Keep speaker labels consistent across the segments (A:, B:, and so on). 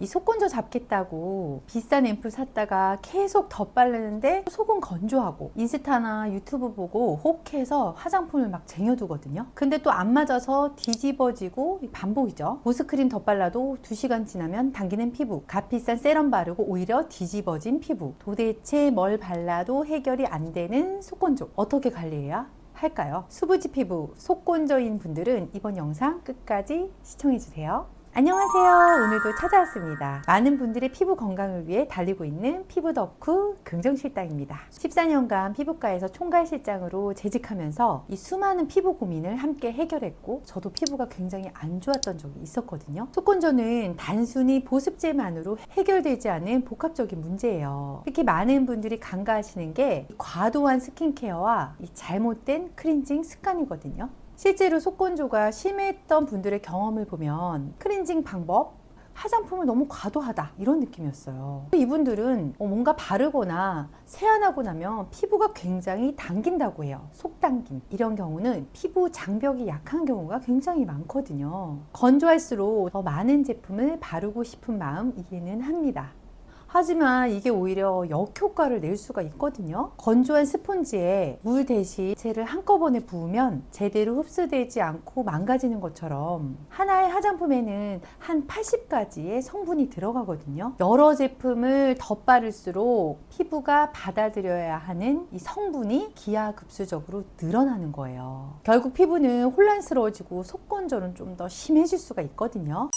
A: 이 속건조 잡겠다고 비싼 앰플 샀다가 계속 덧바르는데 속은 건조하고 인스타나 유튜브 보고 혹해서 화장품을 막 쟁여두거든요. 근데 또 안 맞아서 뒤집어지고 반복이죠. 보습크림 덧발라도 2시간 지나면 당기는 피부, 값비싼 세럼 바르고 오히려 뒤집어진 피부. 도대체 뭘 발라도 해결이 안 되는 속건조, 어떻게 관리해야 할까요? 수부지 피부, 속건조인 분들은 이번 영상 끝까지 시청해주세요. 안녕하세요. 오늘도 찾아왔습니다. 많은 분들의 피부 건강을 위해 달리고 있는 피부 덕후 긍정실장입니다. 14년간 피부과에서 총괄실장으로 재직하면서 이 수많은 피부 고민을 함께 해결했고, 저도 피부가 굉장히 안 좋았던 적이 있었거든요. 속건조는 단순히 보습제만으로 해결되지 않은 복합적인 문제예요. 특히 많은 분들이 간과하시는 게 과도한 스킨케어와 이 잘못된 클렌징 습관이거든요. 실제로 속건조가 심했던 분들의 경험을 보면 클렌징 방법, 화장품을 너무 과도하다 이런 느낌이었어요. 이분들은 뭔가 바르거나 세안하고 나면 피부가 굉장히 당긴다고 해요. 속당김. 이런 경우는 피부 장벽이 약한 경우가 굉장히 많거든요. 건조할수록 더 많은 제품을 바르고 싶은 마음 이해는 합니다. 하지만 이게 오히려 역효과를 낼 수가 있거든요. 건조한 스폰지에 물 대신 액체를 한꺼번에 부으면 제대로 흡수되지 않고 망가지는 것처럼 하나의 화장품에는 한 80가지의 성분이 들어가거든요. 여러 제품을 덧바를수록 피부가 받아들여야 하는 이 성분이 기하급수적으로 늘어나는 거예요. 결국 피부는 혼란스러워지고 속건조는 좀 더 심해질 수가 있거든요.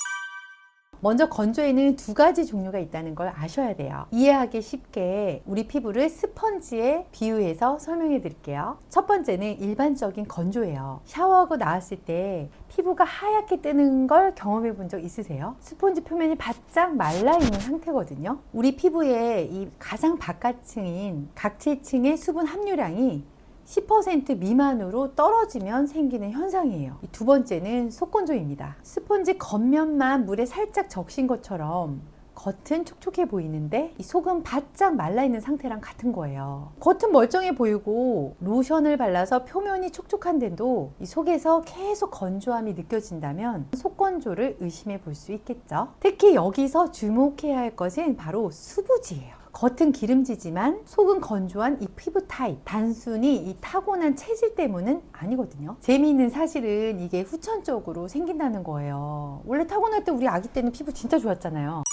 A: 먼저 건조에는 2가지 종류가 있다는 걸 아셔야 돼요. 이해하기 쉽게 우리 피부를 스펀지에 비유해서 설명해 드릴게요. 첫 번째는 일반적인 건조예요. 샤워하고 나왔을 때 피부가 하얗게 뜨는 걸 경험해 본 적 있으세요? 스펀지 표면이 바짝 말라 있는 상태거든요. 우리 피부의 이 가장 바깥층인 각질층의 수분 함유량이 10% 미만으로 떨어지면 생기는 현상이에요. 두 번째는 속건조입니다. 스펀지 겉면만 물에 살짝 적신 것처럼 겉은 촉촉해 보이는데 이 속은 바짝 말라있는 상태랑 같은 거예요. 겉은 멀쩡해 보이고 로션을 발라서 표면이 촉촉한데도 이 속에서 계속 건조함이 느껴진다면 속건조를 의심해 볼 수 있겠죠. 특히 여기서 주목해야 할 것은 바로 수부지예요. 겉은 기름지지만 속은 건조한 이 피부 타입, 단순히 이 타고난 체질 때문은 아니거든요. 재미있는 사실은 이게 후천적으로 생긴다는 거예요. 원래 타고날 때 우리 아기 때는 피부 진짜 좋았잖아요.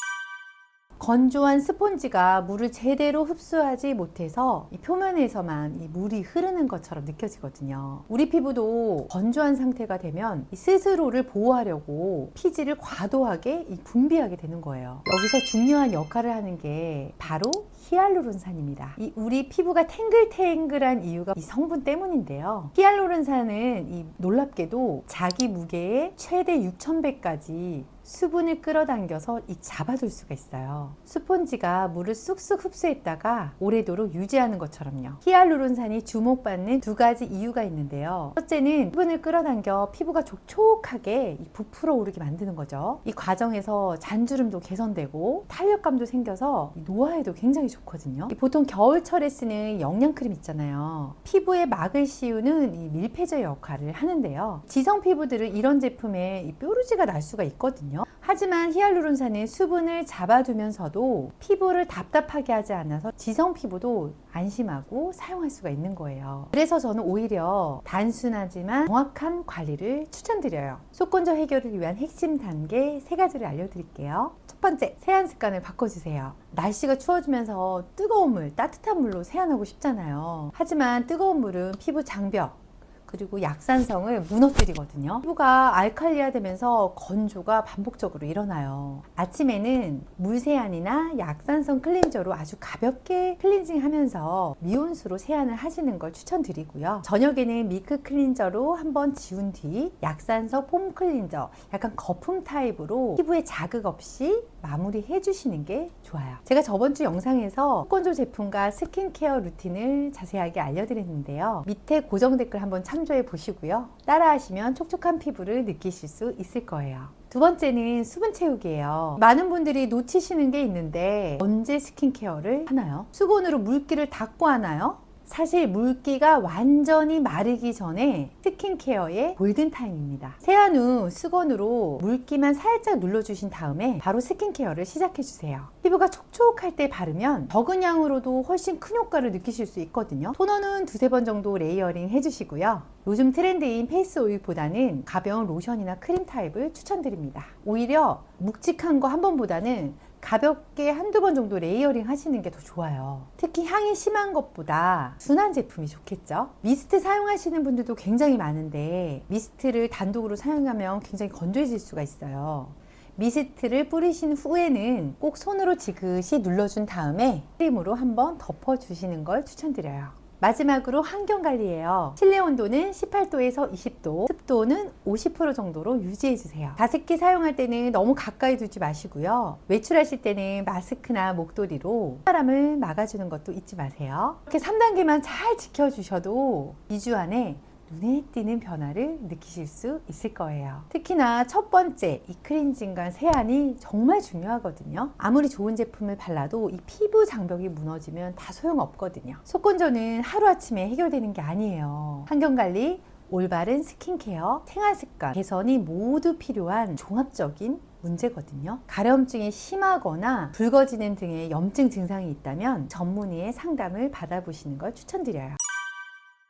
A: 건조한 스폰지가 물을 제대로 흡수하지 못해서 이 표면에서만 이 물이 흐르는 것처럼 느껴지거든요. 우리 피부도 건조한 상태가 되면 이 스스로를 보호하려고 피지를 과도하게 분비하게 되는 거예요. 여기서 중요한 역할을 하는 게 바로 히알루론산입니다. 이 우리 피부가 탱글탱글한 이유가 이 성분 때문인데요. 히알루론산은 이 놀랍게도 자기 무게의 최대 6,000배까지 수분을 끌어당겨서 잡아둘 수가 있어요. 스폰지가 물을 쑥쑥 흡수했다가 오래도록 유지하는 것처럼요. 히알루론산이 주목받는 2가지 이유가 있는데요. 첫째는 수분을 끌어당겨 피부가 촉촉하게 부풀어 오르게 만드는 거죠. 이 과정에서 잔주름도 개선되고 탄력감도 생겨서 노화에도 굉장히 좋거든요. 보통 겨울철에 쓰는 영양크림 있잖아요. 피부에 막을 씌우는 이 밀폐제 역할을 하는데요. 지성 피부들은 이런 제품에 뾰루지가 날 수가 있거든요. 하지만 히알루론산은 수분을 잡아두면서도 피부를 답답하게 하지 않아서 지성 피부도 안심하고 사용할 수가 있는 거예요. 그래서 저는 오히려 단순하지만 정확한 관리를 추천드려요. 속건조 해결을 위한 핵심 단계 3가지를 알려드릴게요. 첫 번째, 세안 습관을 바꿔주세요. 날씨가 추워지면서 뜨거운 물, 따뜻한 물로 세안하고 싶잖아요. 하지만 뜨거운 물은 피부 장벽 그리고 약산성을 무너뜨리거든요. 피부가 알칼리화 되면서 건조가 반복적으로 일어나요. 아침에는 물세안이나 약산성 클렌저로 아주 가볍게 클렌징 하면서 미온수로 세안을 하시는 걸 추천드리고요. 저녁에는 밀크 클렌저로 한번 지운 뒤 약산성 폼 클렌저, 약간 거품 타입으로 피부에 자극 없이 마무리해 주시는 게 좋아요. 제가 저번 주 영상에서 속건조 제품과 스킨케어 루틴을 자세하게 알려드렸는데요. 밑에 고정 댓글 한번 참조해 보시고요. 따라하시면 촉촉한 피부를 느끼실 수 있을 거예요. 2번째는 수분 채우기예요. 많은 분들이 놓치시는 게 있는데 언제 스킨케어를 하나요? 수건으로 물기를 닦고 하나요? 사실 물기가 완전히 마르기 전에 스킨케어의 골든타임입니다. 세안 후 수건으로 물기만 살짝 눌러주신 다음에 바로 스킨케어를 시작해주세요. 피부가 촉촉할 때 바르면 적은 양으로도 훨씬 큰 효과를 느끼실 수 있거든요. 토너는 두세 번 정도 레이어링 해주시고요. 요즘 트렌드인 페이스 오일보다는 가벼운 로션이나 크림 타입을 추천드립니다. 오히려 묵직한 거 한 번보다는 가볍게 한두 번 정도 레이어링 하시는 게 더 좋아요. 특히 향이 심한 것보다 순한 제품이 좋겠죠. 미스트 사용하시는 분들도 굉장히 많은데 미스트를 단독으로 사용하면 굉장히 건조해질 수가 있어요. 미스트를 뿌리신 후에는 꼭 손으로 지그시 눌러준 다음에 크림으로 한번 덮어주시는 걸 추천드려요. 마지막으로 환경관리예요. 실내 온도는 18도에서 20도, 습도는 50% 정도로 유지해주세요. 가습기 사용할 때는 너무 가까이 두지 마시고요. 외출하실 때는 마스크나 목도리로 바람을 막아주는 것도 잊지 마세요. 이렇게 3단계만 잘 지켜주셔도 2주 안에 눈에 띄는 변화를 느끼실 수 있을 거예요. 특히나 첫 번째 이 클렌징과 세안이 정말 중요하거든요. 아무리 좋은 제품을 발라도 이 피부 장벽이 무너지면 다 소용없거든요. 속건조는 하루아침에 해결되는 게 아니에요. 환경관리, 올바른 스킨케어, 생활습관 개선이 모두 필요한 종합적인 문제거든요. 가려움증이 심하거나 붉어지는 등의 염증 증상이 있다면 전문의의 상담을 받아보시는 걸 추천드려요.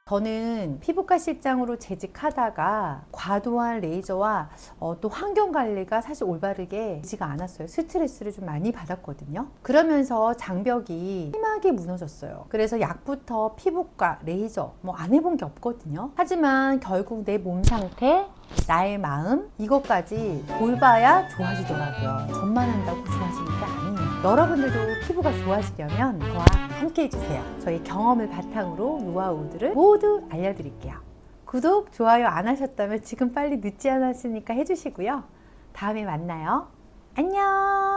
A: 저는 피부과 실장으로 재직하다가 과도한 레이저와 또 환경관리가 사실 올바르게 되지가 않았어요. 스트레스를 좀 많이 받았거든요. 그러면서 장벽이 심하게 무너졌어요. 그래서 약부터 피부과, 레이저 안 해본 게 없거든요. 하지만 결국 내 몸 상태, 나의 마음 이것까지 돌봐야 좋아지더라고요. 돈만 한다고 좋아지는 게 아니에요. 여러분들도 피부가 좋아지려면 저와 함께 해주세요. 저희 경험을 바탕으로 노하우들을 모두 알려드릴게요. 구독, 좋아요 안 하셨다면 지금 빨리 늦지 않았으니까 해주시고요. 다음에 만나요. 안녕.